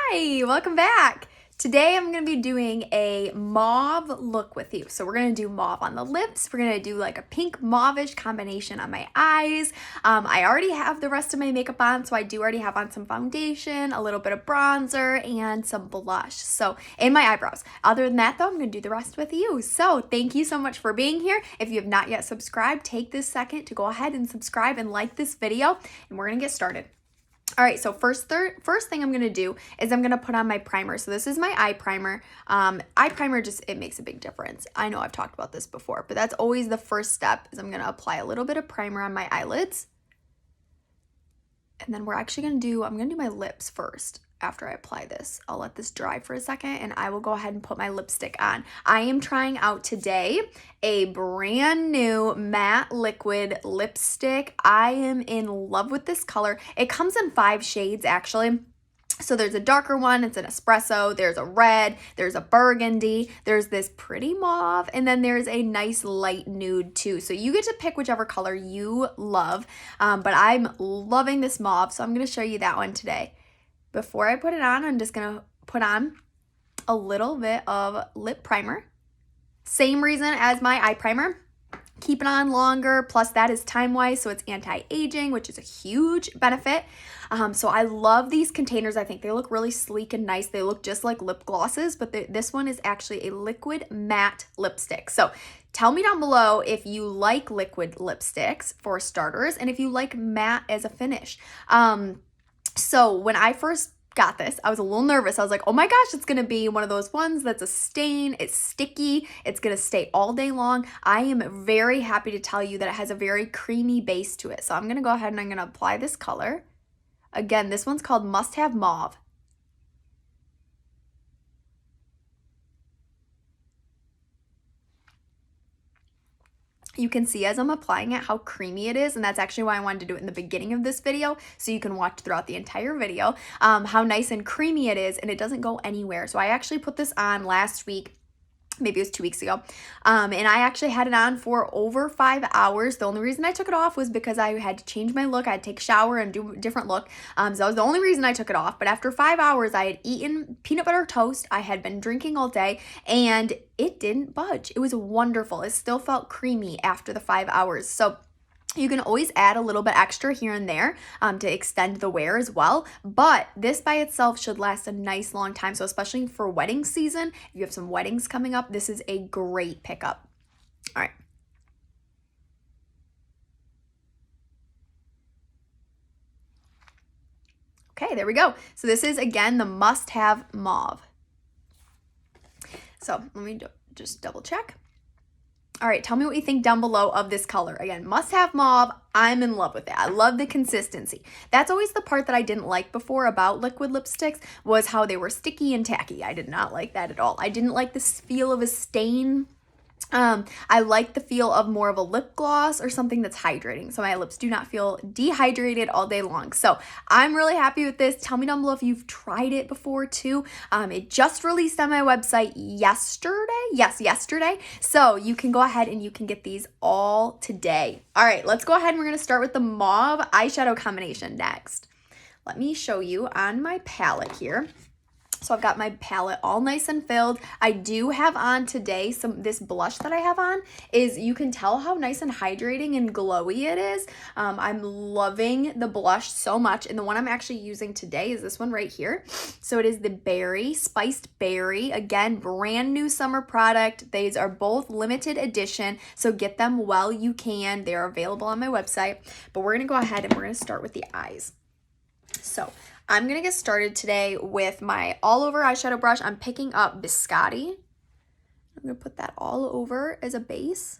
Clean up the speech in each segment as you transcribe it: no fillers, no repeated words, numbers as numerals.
Hi, welcome back. Today I'm going to be doing a mauve look with you. So we're going to do mauve on the lips. We're going to do like a pink mauve-ish combination on my eyes. I already have the rest of my makeup on, so I do already have on some foundation, a little bit of bronzer, and some blush. So, and my eyebrows. Other than that though, I'm going to do the rest with you. So thank you so much for being here. If you have not yet subscribed, take this second to go ahead and subscribe and like this video, and we're going to get started. All right, so first thing I'm gonna do is I'm gonna put on my primer. So this is my eye primer. Eye primer it makes a big difference. I know I've talked about this before, but that's always the first step is I'm gonna apply a little bit of primer on my eyelids. And then I'm gonna do my lips first. After I apply this, I'll let this dry for a second and I will go ahead and put my lipstick on. I am trying out today a brand new matte liquid lipstick. I am in love with this color. It comes in 5 shades actually. So there's a darker one, it's an espresso, there's a red, there's a burgundy, there's this pretty mauve, and then there's a nice light nude too. So you get to pick whichever color you love, but I'm loving this mauve, so I'm gonna show you that one today. Before I put it on, I'm just gonna put on a little bit of lip primer. Same reason as my eye primer. Keep it on longer, plus that is time-wise, so it's anti-aging, which is a huge benefit. So I love these containers. I think they look really sleek and nice. They look just like lip glosses, but this one is actually a liquid matte lipstick. So tell me down below if you like liquid lipsticks for starters, and if you like matte as a finish. So when I first got this, I was a little nervous. I was like, oh my gosh, it's gonna be one of those ones that's a stain, it's sticky, it's gonna stay all day long. I am very happy to tell you that it has a very creamy base to it. So I'm gonna go ahead and I'm gonna apply this color. Again, this one's called Must Have Mauve. You can see as I'm applying it how creamy it is, and that's actually why I wanted to do it in the beginning of this video, so you can watch throughout the entire video how nice and creamy it is, and it doesn't go anywhere. So I actually put this on last week. Maybe it was 2 weeks ago, and I actually had it on for over 5 hours. The only reason I took it off was because I had to change my look. I had to take a shower and do a different look, so that was the only reason I took it off. But after 5 hours, I had eaten peanut butter toast, I had been drinking all day, and it didn't budge. It was wonderful. It still felt creamy after the 5 hours. So you can always add a little bit extra here and there to extend the wear as well, but this by itself should last a nice long time. So especially for wedding season, if you have some weddings coming up, this is a great pickup. All right. Okay, there we go. So this is, again, the Must Have Mauve. So let me just double check. All right, tell me what you think down below of this color. Again, Must Have Mauve, I'm in love with it. I love the consistency. That's always the part that I didn't like before about liquid lipsticks, was how they were sticky and tacky. I did not like that at all. I didn't like this feel of a stain. I like the feel of more of a lip gloss or something that's hydrating, so my lips do not feel dehydrated all day long. So I'm really happy with this. Tell me down below if you've tried it before too. It just released on my website yesterday. Yes, yesterday. So you can go ahead and you can get these all today. All right, let's go ahead and we're going to start with the mauve eyeshadow combination next. Let me show you on my palette here. So I've got my palette all nice and filled. I do have on today this blush that I have on is, you can tell how nice and hydrating and glowy it is. I'm loving the blush so much, and the one I'm actually using today is this one right here. So it is the Spiced Berry. Again, brand new summer product. These are both limited edition, so get them while you can. They're available on my website, but we're gonna go ahead and we're gonna start with the eyes. So I'm going to get started today with my all-over eyeshadow brush. I'm picking up Biscotti. I'm going to put that all over as a base.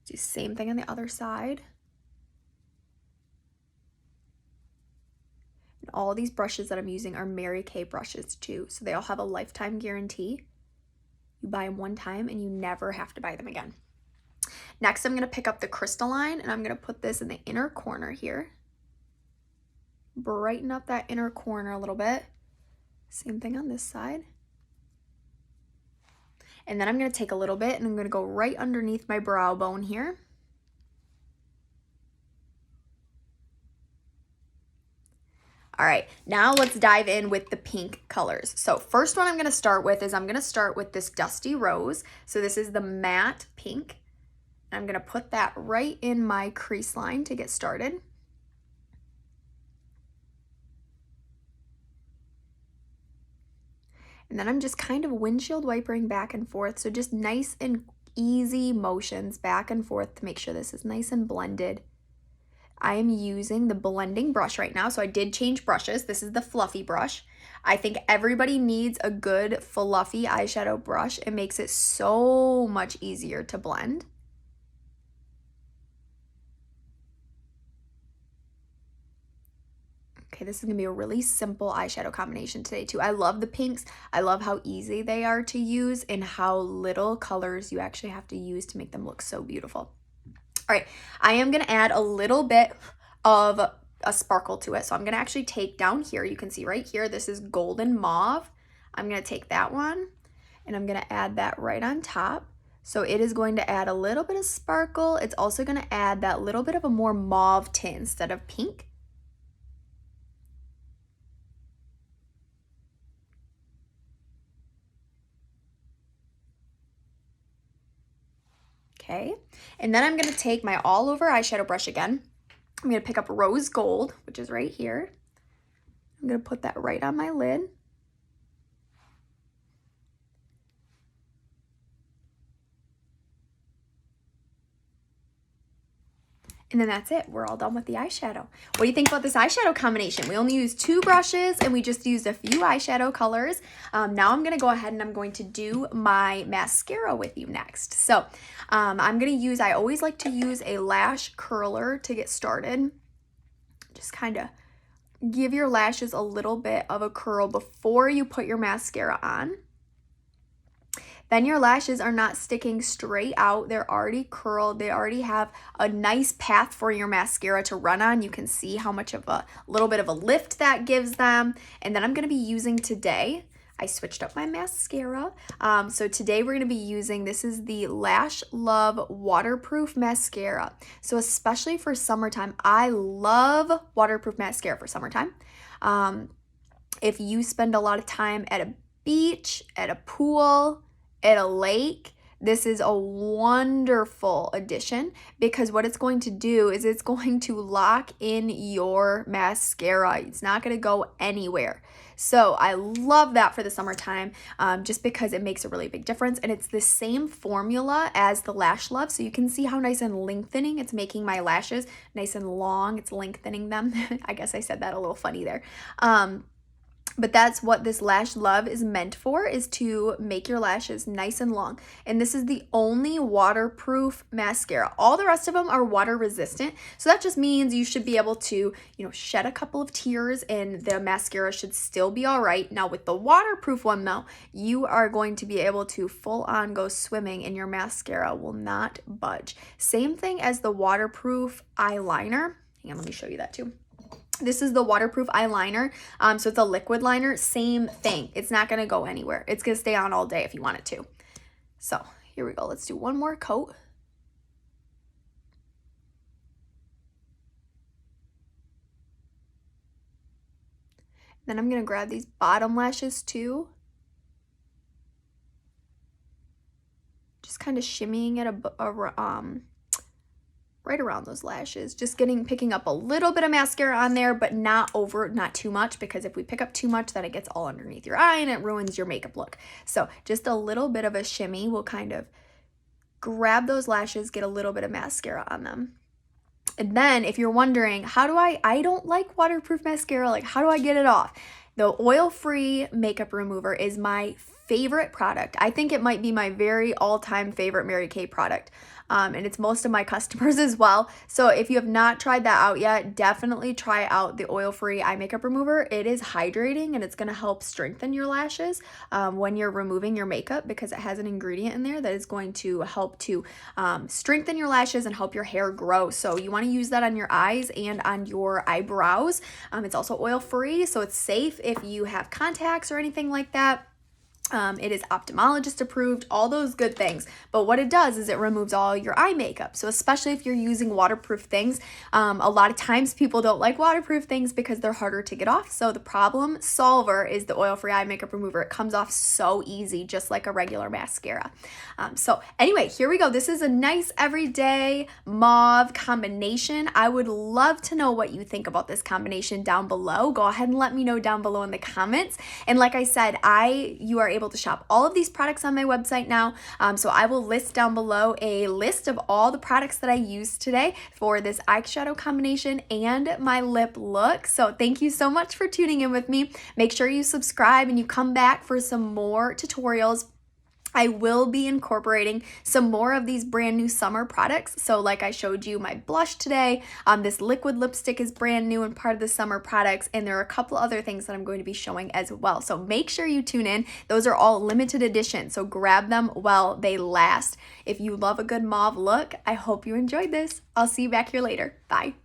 Do the same thing on the other side. And all these brushes that I'm using are Mary Kay brushes too, so they all have a lifetime guarantee. You buy them one time and you never have to buy them again. Next, I'm going to pick up the crystalline, and I'm going to put this in the inner corner here. Brighten up that inner corner a little bit. Same thing on this side. And then I'm going to take a little bit, and I'm going to go right underneath my brow bone here. All right, now let's dive in with the pink colors. So first one I'm gonna start with is I'm gonna start with this Dusty Rose. So this is the matte pink. I'm gonna put that right in my crease line to get started. And then I'm just kind of windshield wipering back and forth. So just nice and easy motions back and forth to make sure this is nice and blended. I am using the blending brush right now. So I did change brushes. This is the fluffy brush. I think everybody needs a good fluffy eyeshadow brush. It makes it so much easier to blend. Okay, this is gonna be a really simple eyeshadow combination today too. I love the pinks. I love how easy they are to use and how little colors you actually have to use to make them look so beautiful. All right, I am gonna add a little bit of a sparkle to it. So I'm gonna actually take down here, you can see right here, this is golden mauve. I'm gonna take that one and I'm gonna add that right on top. So it is going to add a little bit of sparkle. It's also gonna add that little bit of a more mauve tint instead of pink. Okay, and then I'm gonna take my all over eyeshadow brush again. I'm gonna pick up rose gold, which is right here. I'm gonna put that right on my lid. And then that's it, we're all done with the eyeshadow. What do you think about this eyeshadow combination? We only used 2 brushes and we just used a few eyeshadow colors. Now I'm gonna go ahead and I'm going to do my mascara with you next. So I'm gonna use, I always like to use a lash curler to get started. Just kind of give your lashes a little bit of a curl before you put your mascara on. Then your lashes are not sticking straight out. They're already curled. They already have a nice path for your mascara to run on. You can see how much of a little bit of a lift that gives them. And then I'm going to be using today, I switched up my mascara. So today we're going to be using, this is the Lash Love Waterproof Mascara. So especially for summertime, I love waterproof mascara for summertime. If you spend a lot of time at a beach, at a pool, at a lake, this is a wonderful addition because what it's going to do is it's going to lock in your mascara. It's not going to go anywhere. So I love that for the summertime just because it makes a really big difference. And it's the same formula as the Lash Love. So you can see how nice and lengthening it's making my lashes nice and long. It's lengthening them. I guess I said that a little funny there. But that's what this Lash Love is meant for, is to make your lashes nice and long. And this is the only waterproof mascara. All the rest of them are water resistant. So that just means you should be able to, shed a couple of tears and the mascara should still be all right. Now with the waterproof one though, you are going to be able to full on go swimming and your mascara will not budge. Same thing as the waterproof eyeliner. Hang on, let me show you that too. This is the waterproof eyeliner. So it's a liquid liner, same thing. It's not gonna go anywhere. It's gonna stay on all day if you want it to. So here we go, let's do one more coat. Then I'm gonna grab these bottom lashes too. Just kind of shimmying it right around those lashes, just picking up a little bit of mascara on there, but not too much, because if we pick up too much, then it gets all underneath your eye and it ruins your makeup look. So just a little bit of a shimmy will kind of grab those lashes, get a little bit of mascara on them. And then if you're wondering, I don't like waterproof mascara, like how do I get it off? The oil-free makeup remover is my favorite product. I think it might be my very all-time favorite Mary Kay product. And it's most of my customers as well. So if you have not tried that out yet, definitely try out the oil-free eye makeup remover. It is hydrating and it's gonna help strengthen your lashes when you're removing your makeup, because it has an ingredient in there that is going to help to strengthen your lashes and help your hair grow. So you wanna use that on your eyes and on your eyebrows. It's also oil-free, so it's safe if you have contacts or anything like that. It is ophthalmologist approved, all those good things. But what it does is it removes all your eye makeup. So especially if you're using waterproof things, a lot of times people don't like waterproof things because they're harder to get off. So the problem solver is the oil-free eye makeup remover. It comes off so easy, just like a regular mascara. So anyway, here we go. This is a nice everyday mauve combination. I would love to know what you think about this combination down below. Go ahead and let me know down below in the comments. And like I said, you are able to shop all of these products on my website now. So I will list down below a list of all the products that I used today for this eyeshadow combination and my lip look. So thank you so much for tuning in with me. Make sure you subscribe and you come back for some more tutorials. I will be incorporating some more of these brand new summer products. So like I showed you my blush today, this liquid lipstick is brand new and part of the summer products, and there are a couple other things that I'm going to be showing as well. So make sure you tune in. Those are all limited edition, so grab them while they last. If you love a good mauve look, I hope you enjoyed this. I'll see you back here later. Bye.